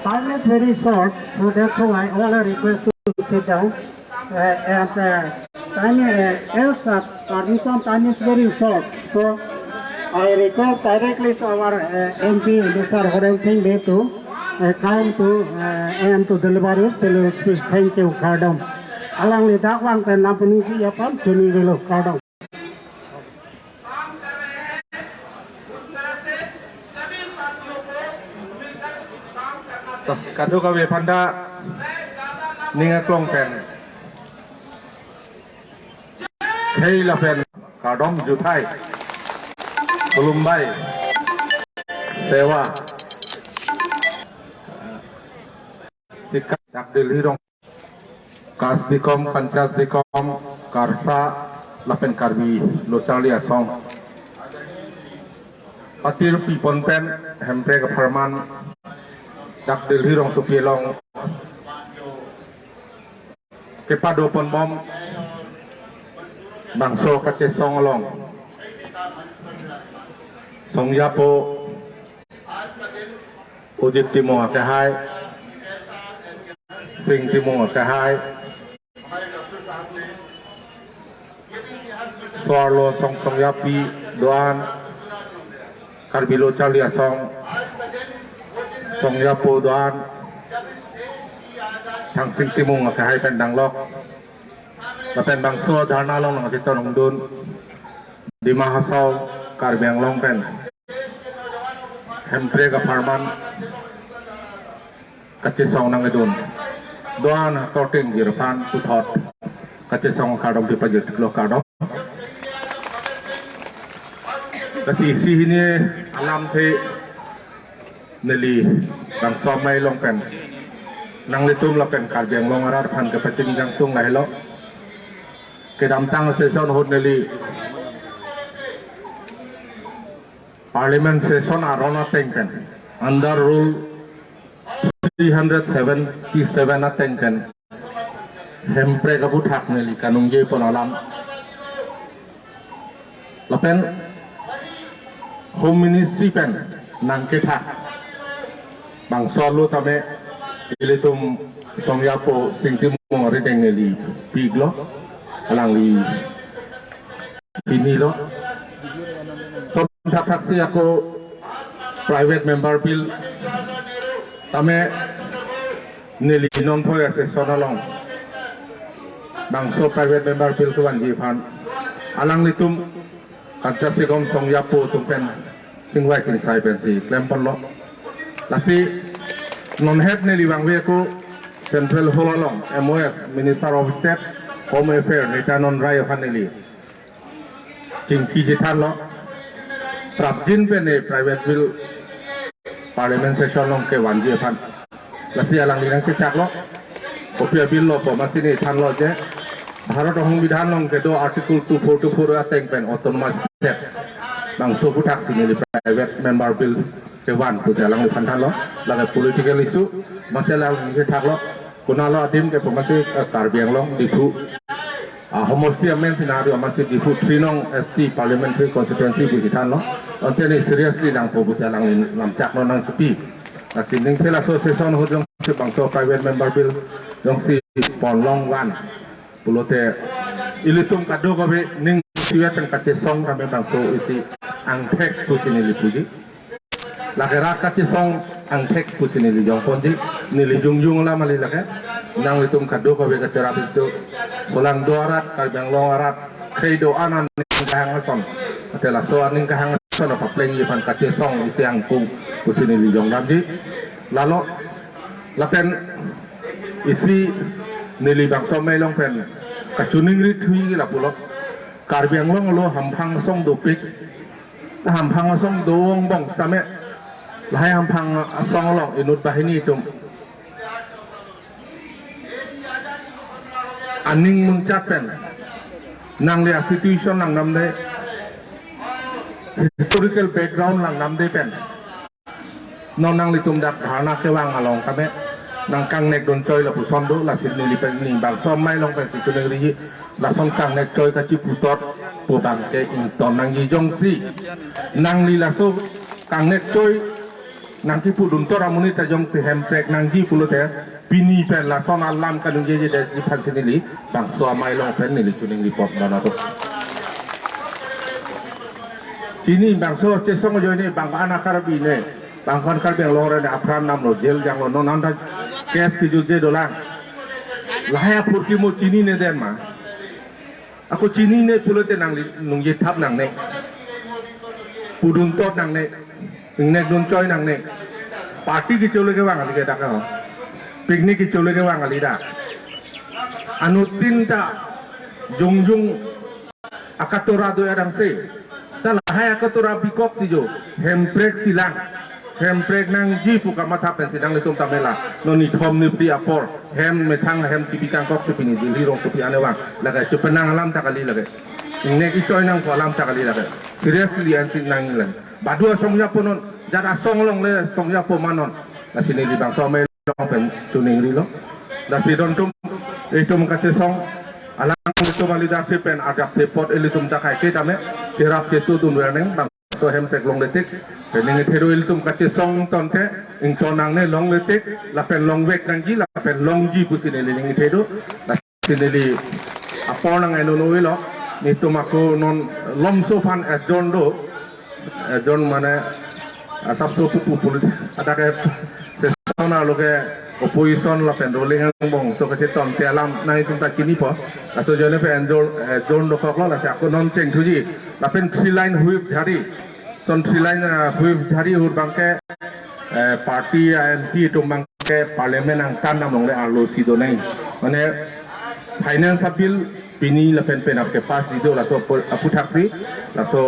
Time is very short, so therefore I all request to sit down. And time is very short, so I request directly to our MP, Mr. Horen Singh Dey to come to and to deliver it. Thank you, Kardam. Along with that one, can Nampuni see a pump to me, Kardam. Kado kawe panda ninga klong pen kei la pen kadom jutai Columbai sewa sikap takdil hirong kas dikom kancas dikom karsa la pen karbi locang lia song patir pipon pen hempre ka farman Dakdil hirong supielong kepado pon bom bangso kace songlong songyapo ujit timo kahai sing timo kahai suarlo songyapi doan karbilo chalia song Songyapo doanทางสิ่งที่มุ่งจะให้เป็นดังลอกและเป็นบางส่วนฐานะลงหลังที่ต้นของดุนdi mahasau karbiang longpen hempre ka farman kachisong nang idun doan torting girpan puthot kachisong kadom di pajit lo kadom kasi sihini alam the neli bang somai longpen nang litum la pen karbiang long arar phan ke patin jang tung lai lo ke dam tang session hot neli parliament session arona tengken under rule 377 atengken hempre ka buthak neli kanung je pon alam la pen home ministry pen nang ke thak bang solo tame ilitum songyapo singtim mori tengeli piglo alang li pinilo somthak taksi ako private member bill tame neli non phoya se sonalong bangso private member bill tuan jipan alang litum kancasigom songyapo tumpen tingwai king sai pensi klempon lo lasi non head neli bangweko central hololong MOS minister of state home affairs neta non rayo haneli king kijitan lo prabjin pe ne private bill parliament session long ke wanji pan lasi alang linang cicak lo kopia bill lo pomasini than lo je Bharat সংবিধান long ke do article 244 ateng pen autonomous state bang so puthak sineli private member bill ke wan tu jalang pan than lo la political issue masala ke thak lo kunalo adim ke pemati karbiang long dipu homosti amen scenario amati dipu trinong ST parliamentary constituency bu than lo onteni seriously lang po bu jalang lam chak no nang sepi asining sela association ho jong se bang so private member bill jong si pon long wan pulote ilitum kado ko be ning siya tang kace song kami bang so isi angtek tu sinili puji lakera kace song angtek tu sinili jong ponji nili jungjung la mali lake nang litum kado ko be kace rapi tu bolang doarat kalbang longarat keido anan kahang son atela so aning kahang son apa pleng yipan kace song isi angkung tu sinili jong damji lalo lapen isi nili bang so mai long pen kacuning rit hui la pulok karbiang long lo hampang song dopik ham phang song dong bong same lai ham phang song long inut bahini tum aning mun chapen nang le situation nang nam de historical background nang nam de pen non nang li tum dak dhana ke wang along kame nang kang nek don choi la pu son do la sin ni pen ni bang som mai long pen si tu ri la son kang nek choi ka chi pu tot pu bang ke in ton nang yi jong si nang li la so kang nek choi nang ki pu dun to ramuni ta jong si hem prek nang ji pu lo te pini pen la son alam ka dung je je de ji phan sin ni bang so mai long pen ni li tu ning report da na to kini bang so che song jo ni bang anak karabi ne bang kon kar beng lo re na apran nam lo jel jang lo non nan ta kes ki ju je do lang lahaya pur ki mo chini ne den ma ako chini ne pulote nang nung ye thap nang ne pudun tot nang ne ning nek dun choi nang ne party ki chole ke wang ali ke taka ho picnic ki chole ke wang ali da anu tinta jung jung akatora do adang se ta lahaya akatora bikok si jo hemprek silang hemprek nang ji pu ka matha pen sidang le tum tamela noni thom ni pri apor hem me thang hem ti bikang kok se pini di rong ti ane wang laga chupanang alam takali laga ne ki choi nang ko alam takali laga seriously an sin nang lan badua songya ponon jara song long le songya po manon la sini di bang so me long pen tuning ri lo da si don tum tum ka se song alang to malida se pen adap se pot elitum takai ke tame serap ke tu dun wer neng bang to hem tek long le tikเป็นยังไงเทโรอิลตุมกัจเจซองตอนแท้อิงตอนนางเนี่ยลองเลยเต็กละเป็นลองเวกนางจีละเป็นลองจีปุสิเนลียังไงเทโรละสิเนลีอะปอนางไงโนโนวิลนี่ตุมาโคนอนลอมโซฟันเอจอนโดเอจอนมาเนี่ยอาทับโซปุปุปุลิอาตาแกเซซอนาโลแกโอโพซิชันละเป็นโรลิงงบงโซกัจเจตอนเตลัมนายตุมตาจินีพอละโซจอนเนี่ยเป็นโจนโดฟอกละจากนอนเจงทุจีละเป็นทรีไลน์ฮุยจารีson silai na hui jari hur bangke party MP to bangke parliament ang tan nam long le alo sido nai mane finance bill pini la pen pen apke pas sido la so aputhakri la so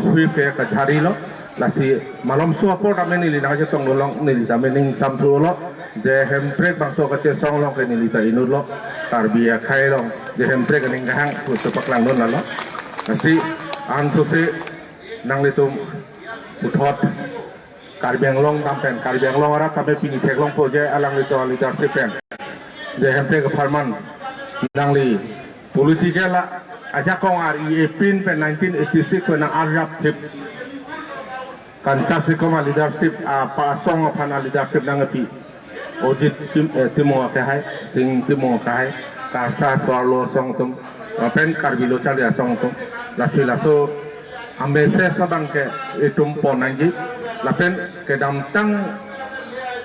hui pe ka jari lo la si malom so apor amen ni na je tong long ni ta men ning sam thu lo je hem break bang so ka che song long ke ni ta inut lo tar bia khai long je hem break ning hang pu so paklang non la lo la si an so se nang le tum uthot karbeng long tam pen karbeng long ara tabe pini thek long po je alang le to ali dar se pen je hemte ka farman nang li political la aja kong RE pin pen 1986 ko nang arab tip kan kasi ko leadership pa song of leadership nang pi ojit timo ka hai sing timo ka hai ka sa solo song tum pen karbilo chalia song tum la sila so ambese sabang ke itum ponanji lapen ke dam tang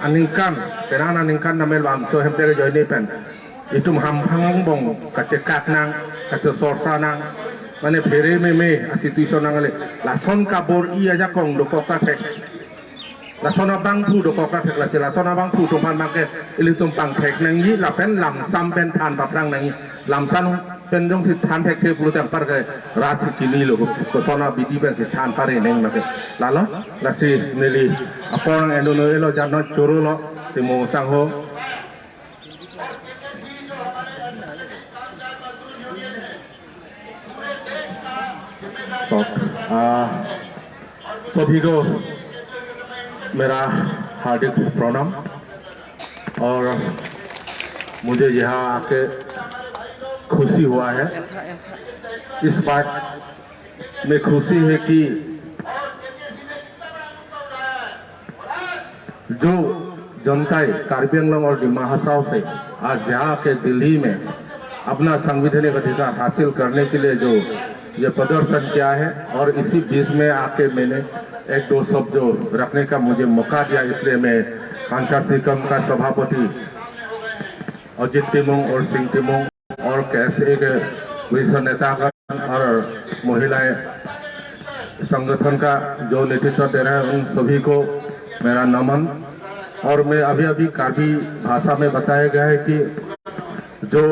aningkan kerana aningkan namel lam so hemte ke join pen itum ham phang bong ka cekak nang ka sorsa nang mane phere me situation nang le la son ka bor I aja kong do ko ka tek la sona bang thu do ko ka tek la sona bang thu tum pan mak ke ilitum pang tek nang yi la pen lam sam pen than ba prang nang lam sanเป็นยงสิทานเทคเทปรู้แต่ปาร์กราชกินีลูกก็ตอนนั้นบิดีเป็นสิทานปาร์เองมาเกล้าล้อลาสิเนลีอพอร์งเอ็นโดนเอโลจานนจูรุล้อติโมสังโฮसभी को मेरा हार्दिक प्रणाम और मुझे यहाँ आके खुशी हुआ है इस बात में खुशी है कि जो जनता कार्बी आंगलॉन्ग और डिमा हसाओ से आज यहाँ के दिल्ली में अपना संवैधानिक अधिकार हासिल करने के लिए जो ये प्रदर्शन किया है और इसी बीच में आके मैंने एक दो शब्द जो रखने का मुझे मौका दिया इसलिए मैं कांचासिकम का सभापति अजित तिमुंग और सिंह तिमुंग और कैसे के विश्व नेतागण और महिलाएं संगठन का जो नेतृत्व दे रहे हैं उन सभी को मेरा नमन और मैं अभी कार्बी भाषा में बताया गया है कि जो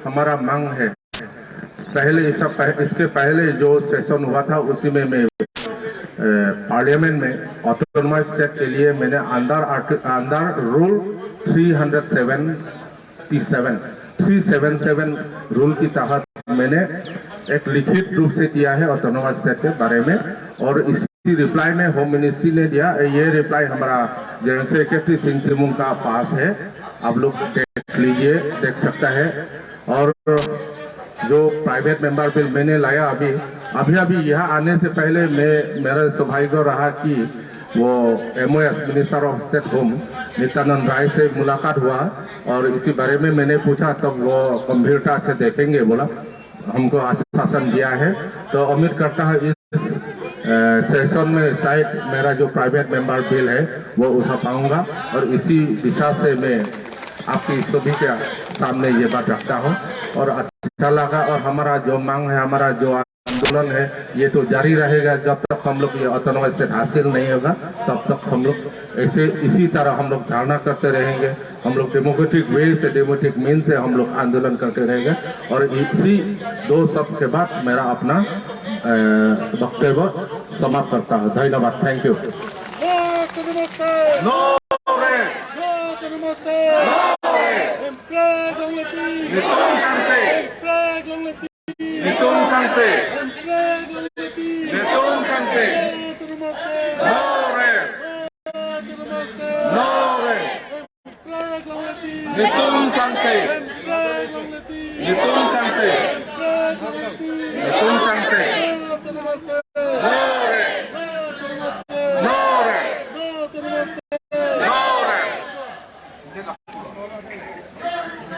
हमारा मांग है पहले इसके पहले जो सेशन हुआ था उसी में मैं पार्लियामेंट में ऑटोनोमस स्टेट के लिए मैंने अंडर रूल 377 रूल की तहत मैंने एक लिखित रूप से दिया है ऑटोनोमस स्टेट के बारे में, और इसी रिप्लाई में होम मिनिस्ट्री ने दिया। ये रिप्लाई हमारा जनरल सेक्रेटरी सिंह तिमुंग का पास है, आप लोग देख लीजिए, देख सकता है। और जो प्राइवेट मेंबर बिल मैंने लाया अभी यहाँ आने से पहले मेरा सौभाग्य रहा कि वो MOS minister of state home Nityanand Rai से मुलाकात हुआ, और इसी बारे में मैंने पूछा, तब वो गंभीरता से देखेंगे बोला, हमको आश्वासन दिया है। तो उम्मीद करता है इस सेशन में शायद मेरा जो प्राइवेट मेंबर बिल है वो उठा पाऊंगा, और इसी दिशा से मैं आपकी सभी के सामने ये बात रखता हूँ। और अच्छा लगा, और हमारा जो मांग है, हमारा जो आंदोलन है, ये तो जारी रहेगा जब तक हम लोग ये ऑटोनोमस स्टेट हासिल नहीं होगा, तब तक हम लोग ऐसे इसी तरह हम लोग धरना करते रहेंगे। हम लोग डेमोक्रेटिक वे से, डेमोक्रेटिक मीन से हम लोग आंदोलन करते रहेंगे। और इसी 2 शब्द के बाद मेरा अपना वक्तव्य समाप्त करता हूँ। धन्यवाद, थैंक यू। Nitung Sangse.